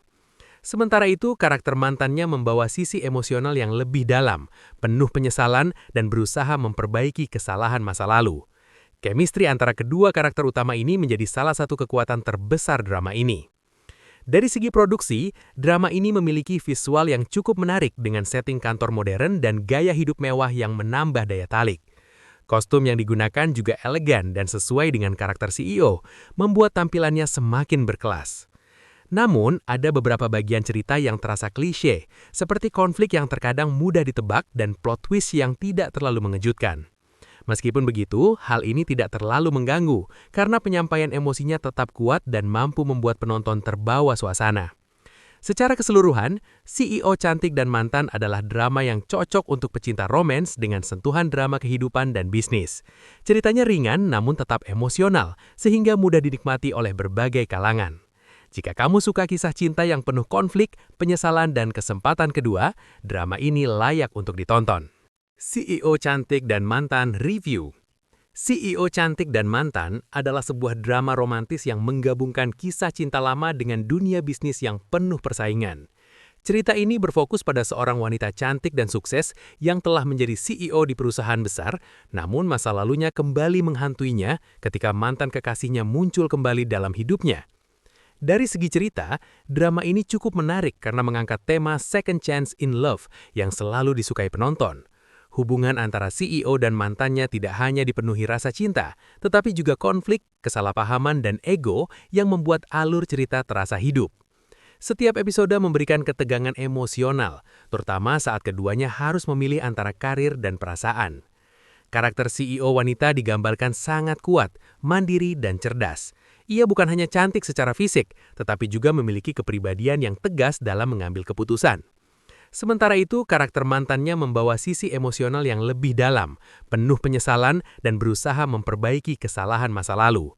Sementara itu, karakter mantannya membawa sisi emosional yang lebih dalam, penuh penyesalan, dan berusaha memperbaiki kesalahan masa lalu. Chemistry antara kedua karakter utama ini menjadi salah satu kekuatan terbesar drama ini. Dari segi produksi, drama ini memiliki visual yang cukup menarik dengan setting kantor modern dan gaya hidup mewah yang menambah daya tarik. Kostum yang digunakan juga elegan dan sesuai dengan karakter CEO, membuat tampilannya semakin berkelas. Namun, ada beberapa bagian cerita yang terasa klise, seperti konflik yang terkadang mudah ditebak dan plot twist yang tidak terlalu mengejutkan. Meskipun begitu, hal ini tidak terlalu mengganggu, karena penyampaian emosinya tetap kuat dan mampu membuat penonton terbawa suasana. Secara keseluruhan, CEO Cantik dan Mantan adalah drama yang cocok untuk pecinta romans dengan sentuhan drama kehidupan dan bisnis. Ceritanya ringan namun tetap emosional, sehingga mudah dinikmati oleh berbagai kalangan. Jika kamu suka kisah cinta yang penuh konflik, penyesalan, dan kesempatan kedua, drama ini layak untuk ditonton. CEO Cantik dan Mantan Review. CEO Cantik dan Mantan adalah sebuah drama romantis yang menggabungkan kisah cinta lama dengan dunia bisnis yang penuh persaingan. Cerita ini berfokus pada seorang wanita cantik dan sukses yang telah menjadi CEO di perusahaan besar, namun masa lalunya kembali menghantuinya ketika mantan kekasihnya muncul kembali dalam hidupnya. Dari segi cerita, drama ini cukup menarik karena mengangkat tema second chance in love yang selalu disukai penonton. Hubungan antara CEO dan mantannya tidak hanya dipenuhi rasa cinta, tetapi juga konflik, kesalahpahaman, dan ego yang membuat alur cerita terasa hidup. Setiap episode memberikan ketegangan emosional, terutama saat keduanya harus memilih antara karir dan perasaan. Karakter CEO wanita digambarkan sangat kuat, mandiri, dan cerdas. Ia bukan hanya cantik secara fisik, tetapi juga memiliki kepribadian yang tegas dalam mengambil keputusan. Sementara itu, karakter mantannya membawa sisi emosional yang lebih dalam, penuh penyesalan, dan berusaha memperbaiki kesalahan masa lalu.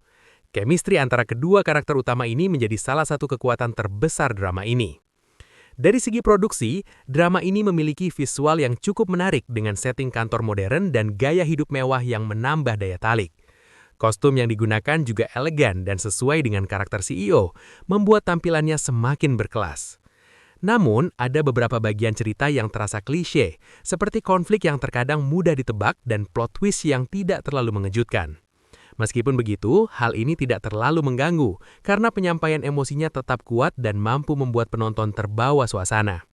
Chemistry antara kedua karakter utama ini menjadi salah satu kekuatan terbesar drama ini. Dari segi produksi, drama ini memiliki visual yang cukup menarik dengan setting kantor modern dan gaya hidup mewah yang menambah daya tarik. Kostum yang digunakan juga elegan dan sesuai dengan karakter CEO, membuat tampilannya semakin berkelas. Namun, ada beberapa bagian cerita yang terasa klise, seperti konflik yang terkadang mudah ditebak dan plot twist yang tidak terlalu mengejutkan. Meskipun begitu, hal ini tidak terlalu mengganggu, karena penyampaian emosinya tetap kuat dan mampu membuat penonton terbawa suasana.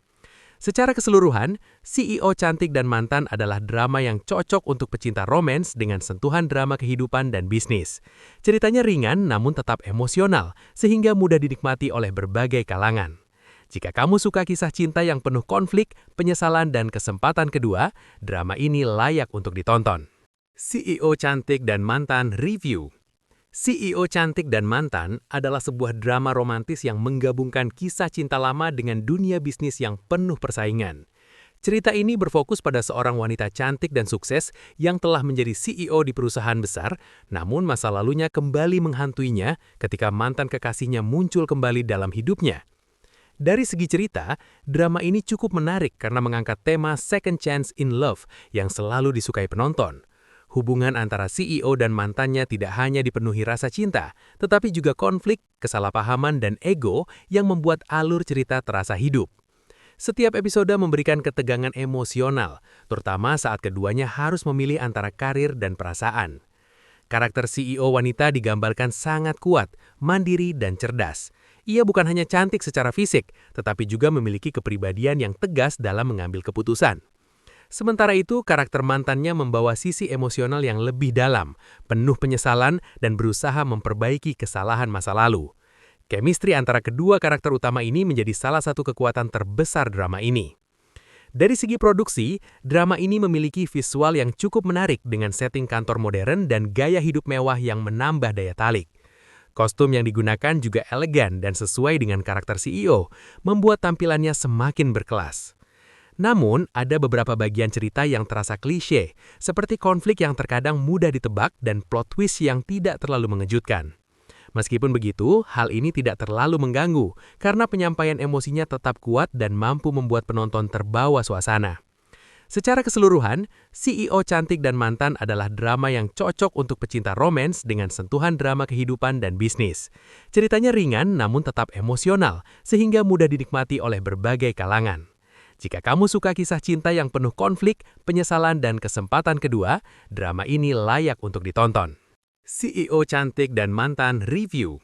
Secara keseluruhan, CEO Cantik dan Mantan adalah drama yang cocok untuk pecinta romans dengan sentuhan drama kehidupan dan bisnis. Ceritanya ringan namun tetap emosional, sehingga mudah dinikmati oleh berbagai kalangan. Jika kamu suka kisah cinta yang penuh konflik, penyesalan, dan kesempatan kedua, drama ini layak untuk ditonton. CEO Cantik dan Mantan Review. CEO Cantik dan Mantan adalah sebuah drama romantis yang menggabungkan kisah cinta lama dengan dunia bisnis yang penuh persaingan. Cerita ini berfokus pada seorang wanita cantik dan sukses yang telah menjadi CEO di perusahaan besar, namun masa lalunya kembali menghantuinya ketika mantan kekasihnya muncul kembali dalam hidupnya. Dari segi cerita, drama ini cukup menarik karena mengangkat tema second chance in love yang selalu disukai penonton. Hubungan antara CEO dan mantannya tidak hanya dipenuhi rasa cinta, tetapi juga konflik, kesalahpahaman, dan ego yang membuat alur cerita terasa hidup. Setiap episode memberikan ketegangan emosional, terutama saat keduanya harus memilih antara karir dan perasaan. Karakter CEO wanita digambarkan sangat kuat, mandiri, dan cerdas. Ia bukan hanya cantik secara fisik, tetapi juga memiliki kepribadian yang tegas dalam mengambil keputusan. Sementara itu, karakter mantannya membawa sisi emosional yang lebih dalam, penuh penyesalan dan berusaha memperbaiki kesalahan masa lalu. Chemistry antara kedua karakter utama ini menjadi salah satu kekuatan terbesar drama ini. Dari segi produksi, drama ini memiliki visual yang cukup menarik dengan setting kantor modern dan gaya hidup mewah yang menambah daya tarik. Kostum yang digunakan juga elegan dan sesuai dengan karakter CEO, membuat tampilannya semakin berkelas. Namun, ada beberapa bagian cerita yang terasa klise, seperti konflik yang terkadang mudah ditebak dan plot twist yang tidak terlalu mengejutkan. Meskipun begitu, hal ini tidak terlalu mengganggu, karena penyampaian emosinya tetap kuat dan mampu membuat penonton terbawa suasana. Secara keseluruhan, CEO Cantik dan Mantan adalah drama yang cocok untuk pecinta romans dengan sentuhan drama kehidupan dan bisnis. Ceritanya ringan namun tetap emosional, sehingga mudah dinikmati oleh berbagai kalangan. Jika kamu suka kisah cinta yang penuh konflik, penyesalan, dan kesempatan kedua, drama ini layak untuk ditonton. CEO Cantik dan Mantan Review.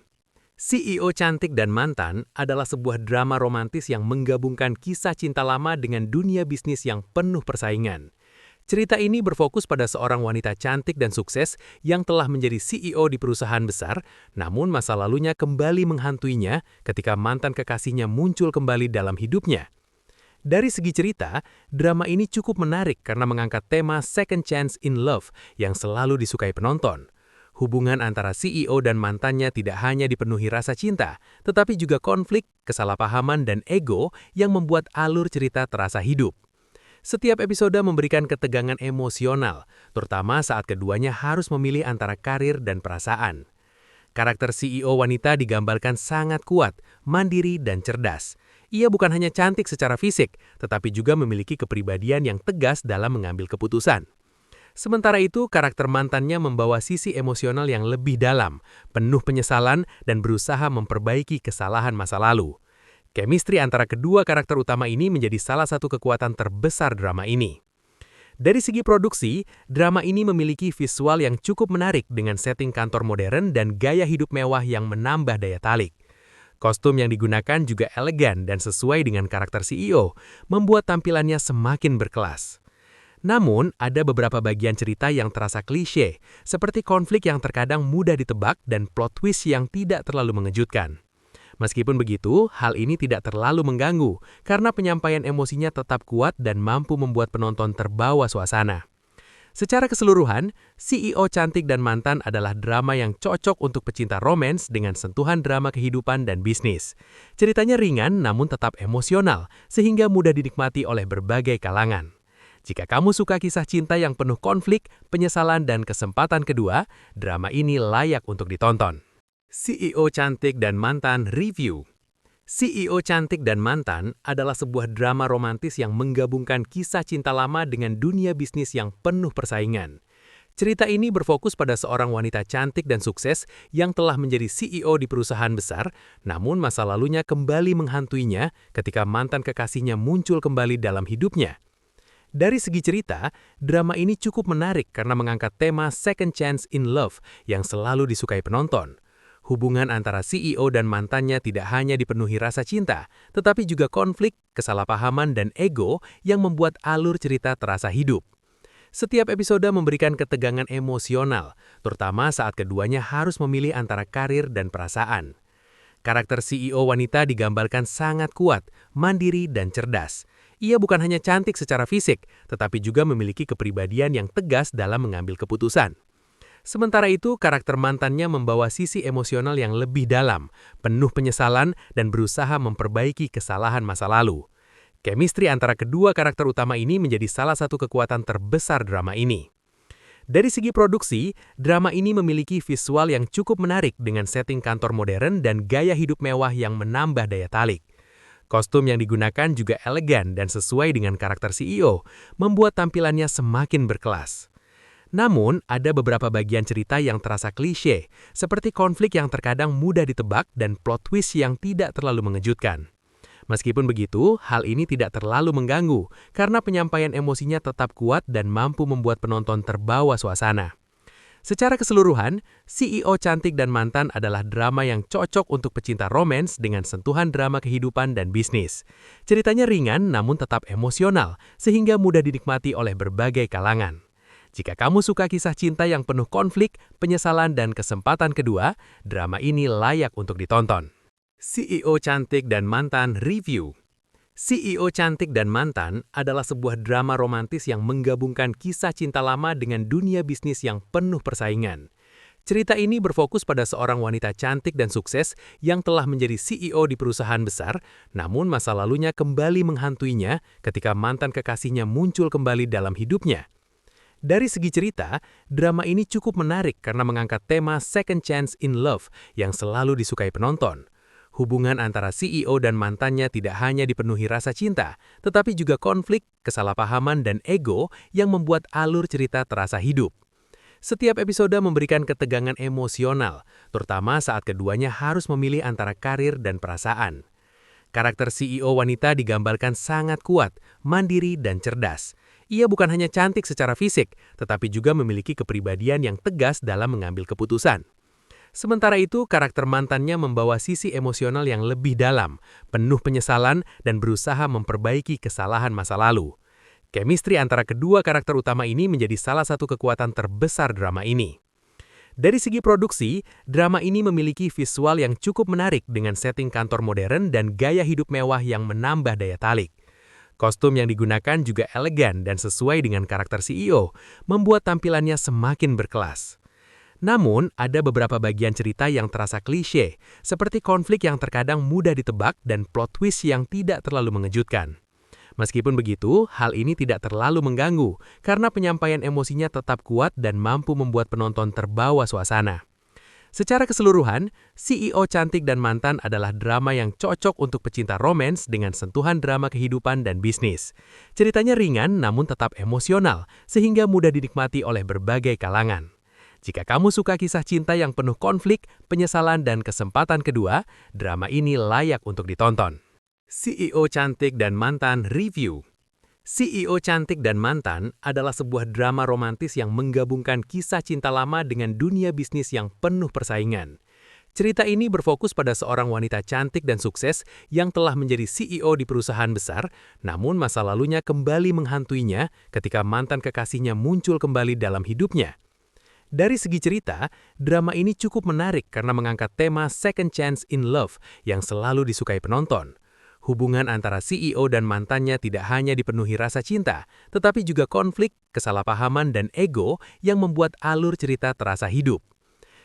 CEO Cantik dan Mantan adalah sebuah drama romantis yang menggabungkan kisah cinta lama dengan dunia bisnis yang penuh persaingan. Cerita ini berfokus pada seorang wanita cantik dan sukses yang telah menjadi CEO di perusahaan besar, namun masa lalunya kembali menghantuinya ketika mantan kekasihnya muncul kembali dalam hidupnya. Dari segi cerita, drama ini cukup menarik karena mengangkat tema second chance in love yang selalu disukai penonton. Hubungan antara CEO dan mantannya tidak hanya dipenuhi rasa cinta, tetapi juga konflik, kesalahpahaman, dan ego yang membuat alur cerita terasa hidup. Setiap episode memberikan ketegangan emosional, terutama saat keduanya harus memilih antara karir dan perasaan. Karakter CEO wanita digambarkan sangat kuat, mandiri, dan cerdas. Ia bukan hanya cantik secara fisik, tetapi juga memiliki kepribadian yang tegas dalam mengambil keputusan. Sementara itu, karakter mantannya membawa sisi emosional yang lebih dalam, penuh penyesalan, dan berusaha memperbaiki kesalahan masa lalu. Chemistry antara kedua karakter utama ini menjadi salah satu kekuatan terbesar drama ini. Dari segi produksi, drama ini memiliki visual yang cukup menarik dengan setting kantor modern dan gaya hidup mewah yang menambah daya tarik. Kostum yang digunakan juga elegan dan sesuai dengan karakter CEO, membuat tampilannya semakin berkelas. Namun, ada beberapa bagian cerita yang terasa klise, seperti konflik yang terkadang mudah ditebak dan plot twist yang tidak terlalu mengejutkan. Meskipun begitu, hal ini tidak terlalu mengganggu, karena penyampaian emosinya tetap kuat dan mampu membuat penonton terbawa suasana. Secara keseluruhan, CEO Cantik dan Mantan adalah drama yang cocok untuk pecinta romans dengan sentuhan drama kehidupan dan bisnis. Ceritanya ringan namun tetap emosional, sehingga mudah dinikmati oleh berbagai kalangan. Jika kamu suka kisah cinta yang penuh konflik, penyesalan, dan kesempatan kedua, drama ini layak untuk ditonton. CEO Cantik dan Mantan Review. CEO Cantik dan Mantan adalah sebuah drama romantis yang menggabungkan kisah cinta lama dengan dunia bisnis yang penuh persaingan. Cerita ini berfokus pada seorang wanita cantik dan sukses yang telah menjadi CEO di perusahaan besar, namun masa lalunya kembali menghantuinya ketika mantan kekasihnya muncul kembali dalam hidupnya. Dari segi cerita, drama ini cukup menarik karena mengangkat tema second chance in love yang selalu disukai penonton. Hubungan antara CEO dan mantannya tidak hanya dipenuhi rasa cinta, tetapi juga konflik, kesalahpahaman, dan ego yang membuat alur cerita terasa hidup. Setiap episode memberikan ketegangan emosional, terutama saat keduanya harus memilih antara karir dan perasaan. Karakter CEO wanita digambarkan sangat kuat, mandiri, dan cerdas. Ia bukan hanya cantik secara fisik, tetapi juga memiliki kepribadian yang tegas dalam mengambil keputusan. Sementara itu, karakter mantannya membawa sisi emosional yang lebih dalam, penuh penyesalan, dan berusaha memperbaiki kesalahan masa lalu. Chemistry antara kedua karakter utama ini menjadi salah satu kekuatan terbesar drama ini. Dari segi produksi, drama ini memiliki visual yang cukup menarik dengan setting kantor modern dan gaya hidup mewah yang menambah daya tarik. Kostum yang digunakan juga elegan dan sesuai dengan karakter CEO, membuat tampilannya semakin berkelas. Namun, ada beberapa bagian cerita yang terasa klise, seperti konflik yang terkadang mudah ditebak dan plot twist yang tidak terlalu mengejutkan. Meskipun begitu, hal ini tidak terlalu mengganggu, karena penyampaian emosinya tetap kuat dan mampu membuat penonton terbawa suasana. Secara keseluruhan, CEO Cantik dan Mantan adalah drama yang cocok untuk pecinta romans dengan sentuhan drama kehidupan dan bisnis. Ceritanya ringan namun tetap emosional, sehingga mudah dinikmati oleh berbagai kalangan. Jika kamu suka kisah cinta yang penuh konflik, penyesalan, dan kesempatan kedua, drama ini layak untuk ditonton. CEO Cantik dan Mantan Review. CEO Cantik dan Mantan adalah sebuah drama romantis yang menggabungkan kisah cinta lama dengan dunia bisnis yang penuh persaingan. Cerita ini berfokus pada seorang wanita cantik dan sukses yang telah menjadi CEO di perusahaan besar, namun masa lalunya kembali menghantuinya ketika mantan kekasihnya muncul kembali dalam hidupnya. Dari segi cerita, drama ini cukup menarik karena mengangkat tema second chance in love yang selalu disukai penonton. Hubungan antara CEO dan mantannya tidak hanya dipenuhi rasa cinta, tetapi juga konflik, kesalahpahaman, dan ego yang membuat alur cerita terasa hidup. Setiap episode memberikan ketegangan emosional, terutama saat keduanya harus memilih antara karir dan perasaan. Karakter CEO wanita digambarkan sangat kuat, mandiri, dan cerdas. Ia bukan hanya cantik secara fisik, tetapi juga memiliki kepribadian yang tegas dalam mengambil keputusan. Sementara itu, karakter mantannya membawa sisi emosional yang lebih dalam, penuh penyesalan, dan berusaha memperbaiki kesalahan masa lalu. Chemistry antara kedua karakter utama ini menjadi salah satu kekuatan terbesar drama ini. Dari segi produksi, drama ini memiliki visual yang cukup menarik dengan setting kantor modern dan gaya hidup mewah yang menambah daya tarik. Kostum yang digunakan juga elegan dan sesuai dengan karakter CEO, membuat tampilannya semakin berkelas. Namun, ada beberapa bagian cerita yang terasa klise, seperti konflik yang terkadang mudah ditebak dan plot twist yang tidak terlalu mengejutkan. Meskipun begitu, hal ini tidak terlalu mengganggu, karena penyampaian emosinya tetap kuat dan mampu membuat penonton terbawa suasana. Secara keseluruhan, CEO Cantik dan Mantan adalah drama yang cocok untuk pecinta romans dengan sentuhan drama kehidupan dan bisnis. Ceritanya ringan namun tetap emosional, sehingga mudah dinikmati oleh berbagai kalangan. Jika kamu suka kisah cinta yang penuh konflik, penyesalan, dan kesempatan kedua, drama ini layak untuk ditonton. CEO Cantik dan Mantan Review. CEO Cantik dan Mantan adalah sebuah drama romantis yang menggabungkan kisah cinta lama dengan dunia bisnis yang penuh persaingan. Cerita ini berfokus pada seorang wanita cantik dan sukses yang telah menjadi CEO di perusahaan besar, namun masa lalunya kembali menghantuinya ketika mantan kekasihnya muncul kembali dalam hidupnya. Dari segi cerita, drama ini cukup menarik karena mengangkat tema second chance in love yang selalu disukai penonton. Hubungan antara CEO dan mantannya tidak hanya dipenuhi rasa cinta, tetapi juga konflik, kesalahpahaman, dan ego yang membuat alur cerita terasa hidup.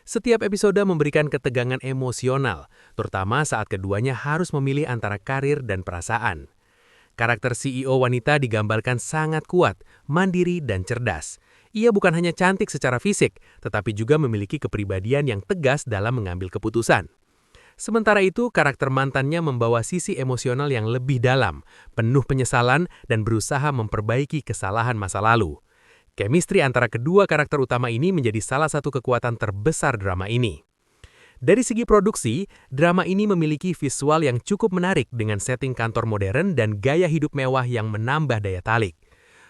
Setiap episode memberikan ketegangan emosional, terutama saat keduanya harus memilih antara karir dan perasaan. Karakter CEO wanita digambarkan sangat kuat, mandiri, dan cerdas. Ia bukan hanya cantik secara fisik, tetapi juga memiliki kepribadian yang tegas dalam mengambil keputusan. Sementara itu, karakter mantannya membawa sisi emosional yang lebih dalam, penuh penyesalan, dan berusaha memperbaiki kesalahan masa lalu. Chemistry antara kedua karakter utama ini menjadi salah satu kekuatan terbesar drama ini. Dari segi produksi, drama ini memiliki visual yang cukup menarik dengan setting kantor modern dan gaya hidup mewah yang menambah daya tarik.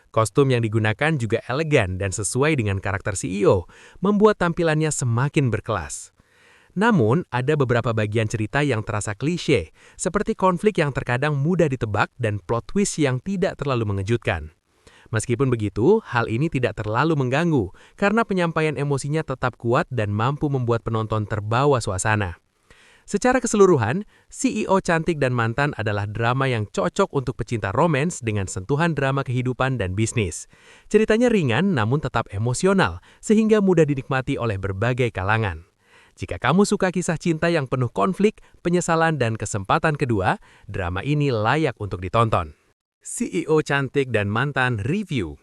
Kostum yang digunakan juga elegan dan sesuai dengan karakter CEO, membuat tampilannya semakin berkelas. Namun, ada beberapa bagian cerita yang terasa klise, seperti konflik yang terkadang mudah ditebak dan plot twist yang tidak terlalu mengejutkan. Meskipun begitu, hal ini tidak terlalu mengganggu, karena penyampaian emosinya tetap kuat dan mampu membuat penonton terbawa suasana. Secara keseluruhan, CEO Cantik dan Mantan adalah drama yang cocok untuk pecinta romans dengan sentuhan drama kehidupan dan bisnis. Ceritanya ringan namun tetap emosional, sehingga mudah dinikmati oleh berbagai kalangan. Jika kamu suka kisah cinta yang penuh konflik, penyesalan, dan kesempatan kedua, drama ini layak untuk ditonton. CEO Cantik dan Mantan Review.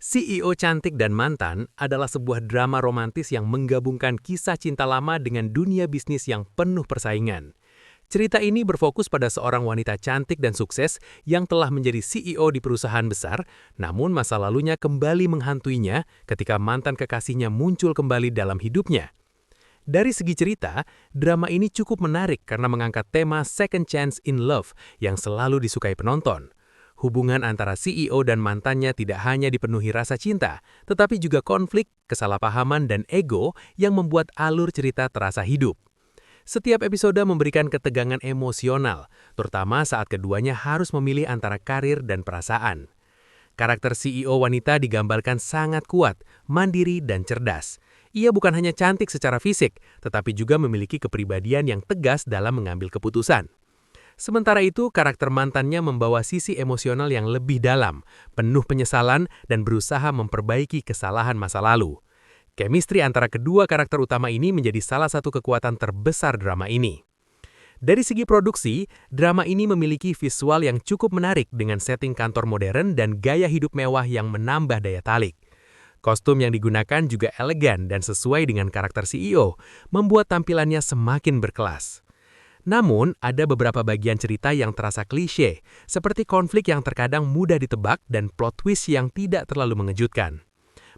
CEO Cantik dan Mantan adalah sebuah drama romantis yang menggabungkan kisah cinta lama dengan dunia bisnis yang penuh persaingan. Cerita ini berfokus pada seorang wanita cantik dan sukses yang telah menjadi CEO di perusahaan besar, namun masa lalunya kembali menghantuinya ketika mantan kekasihnya muncul kembali dalam hidupnya. Dari segi cerita, drama ini cukup menarik karena mengangkat tema second chance in love yang selalu disukai penonton. Hubungan antara CEO dan mantannya tidak hanya dipenuhi rasa cinta, tetapi juga konflik, kesalahpahaman, dan ego yang membuat alur cerita terasa hidup. Setiap episode memberikan ketegangan emosional, terutama saat keduanya harus memilih antara karir dan perasaan. Karakter CEO wanita digambarkan sangat kuat, mandiri, dan cerdas. Ia bukan hanya cantik secara fisik, tetapi juga memiliki kepribadian yang tegas dalam mengambil keputusan. Sementara itu, karakter mantannya membawa sisi emosional yang lebih dalam, penuh penyesalan, dan berusaha memperbaiki kesalahan masa lalu. Chemistry antara kedua karakter utama ini menjadi salah satu kekuatan terbesar drama ini. Dari segi produksi, drama ini memiliki visual yang cukup menarik dengan setting kantor modern dan gaya hidup mewah yang menambah daya tarik. Kostum yang digunakan juga elegan dan sesuai dengan karakter CEO, membuat tampilannya semakin berkelas. Namun, ada beberapa bagian cerita yang terasa klise, seperti konflik yang terkadang mudah ditebak dan plot twist yang tidak terlalu mengejutkan.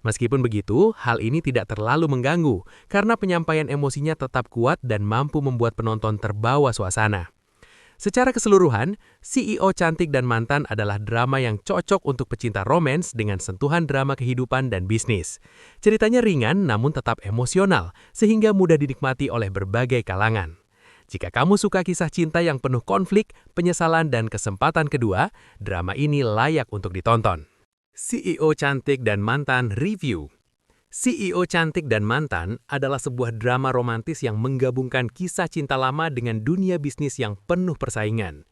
Meskipun begitu, hal ini tidak terlalu mengganggu, karena penyampaian emosinya tetap kuat dan mampu membuat penonton terbawa suasana. Secara keseluruhan, CEO Cantik dan Mantan adalah drama yang cocok untuk pecinta romans dengan sentuhan drama kehidupan dan bisnis. Ceritanya ringan namun tetap emosional, sehingga mudah dinikmati oleh berbagai kalangan. Jika kamu suka kisah cinta yang penuh konflik, penyesalan, dan kesempatan kedua, drama ini layak untuk ditonton. CEO Cantik dan Mantan Review. CEO Cantik dan Mantan adalah sebuah drama romantis yang menggabungkan kisah cinta lama dengan dunia bisnis yang penuh persaingan.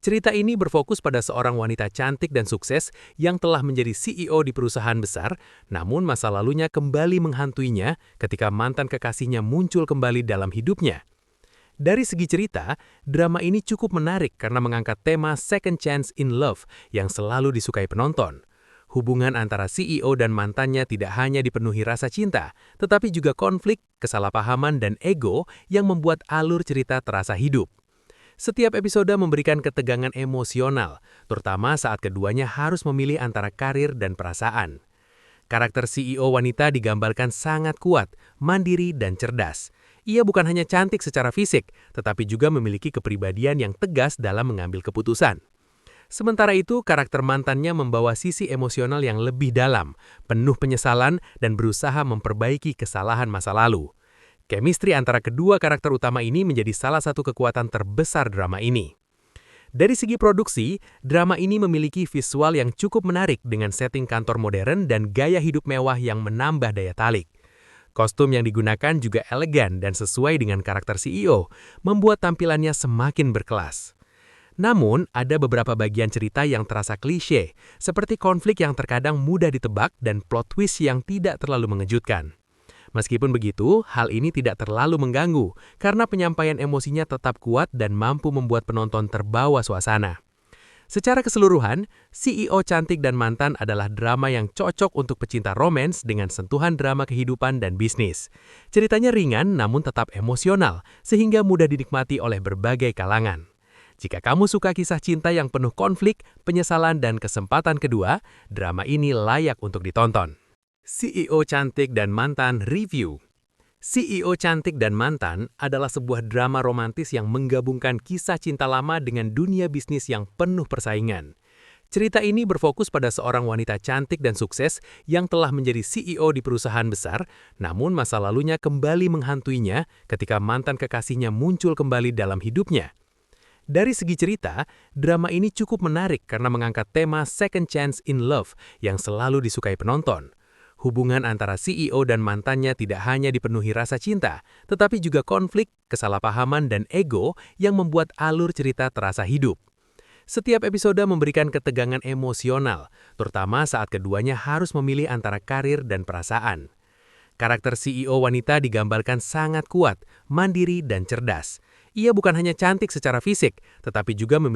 Cerita ini berfokus pada seorang wanita cantik dan sukses yang telah menjadi CEO di perusahaan besar, namun masa lalunya kembali menghantuinya ketika mantan kekasihnya muncul kembali dalam hidupnya. Dari segi cerita, drama ini cukup menarik karena mengangkat tema second chance in love yang selalu disukai penonton. Hubungan antara CEO dan mantannya tidak hanya dipenuhi rasa cinta, tetapi juga konflik, kesalahpahaman, dan ego yang membuat alur cerita terasa hidup. Setiap episode memberikan ketegangan emosional, terutama saat keduanya harus memilih antara karir dan perasaan. Karakter CEO wanita digambarkan sangat kuat, mandiri, dan cerdas. Ia bukan hanya cantik secara fisik, tetapi juga memiliki kepribadian yang tegas dalam mengambil keputusan. Sementara itu, karakter mantannya membawa sisi emosional yang lebih dalam, penuh penyesalan, dan berusaha memperbaiki kesalahan masa lalu. Chemistry antara kedua karakter utama ini menjadi salah satu kekuatan terbesar drama ini. Dari segi produksi, drama ini memiliki visual yang cukup menarik dengan setting kantor modern dan gaya hidup mewah yang menambah daya tarik. Kostum yang digunakan juga elegan dan sesuai dengan karakter CEO, membuat tampilannya semakin berkelas. Namun, ada beberapa bagian cerita yang terasa klise, seperti konflik yang terkadang mudah ditebak dan plot twist yang tidak terlalu mengejutkan. Meskipun begitu, hal ini tidak terlalu mengganggu, karena penyampaian emosinya tetap kuat dan mampu membuat penonton terbawa suasana. Secara keseluruhan, CEO Cantik dan Mantan adalah drama yang cocok untuk pecinta romans dengan sentuhan drama kehidupan dan bisnis. Ceritanya ringan namun tetap emosional, sehingga mudah dinikmati oleh berbagai kalangan. Jika kamu suka kisah cinta yang penuh konflik, penyesalan, dan kesempatan kedua, drama ini layak untuk ditonton. CEO Cantik dan Mantan Review. CEO Cantik dan Mantan adalah sebuah drama romantis yang menggabungkan kisah cinta lama dengan dunia bisnis yang penuh persaingan. Cerita ini berfokus pada seorang wanita cantik dan sukses yang telah menjadi CEO di perusahaan besar, namun masa lalunya kembali menghantuinya ketika mantan kekasihnya muncul kembali dalam hidupnya. Dari segi cerita, drama ini cukup menarik karena mengangkat tema second chance in love yang selalu disukai penonton. Hubungan antara CEO dan mantannya tidak hanya dipenuhi rasa cinta, tetapi juga konflik, kesalahpahaman, dan ego yang membuat alur cerita terasa hidup. Setiap episode memberikan ketegangan emosional, terutama saat keduanya harus memilih antara karir dan perasaan. Karakter CEO wanita digambarkan sangat kuat, mandiri, dan cerdas. Ia bukan hanya cantik secara fisik, tetapi juga memiliki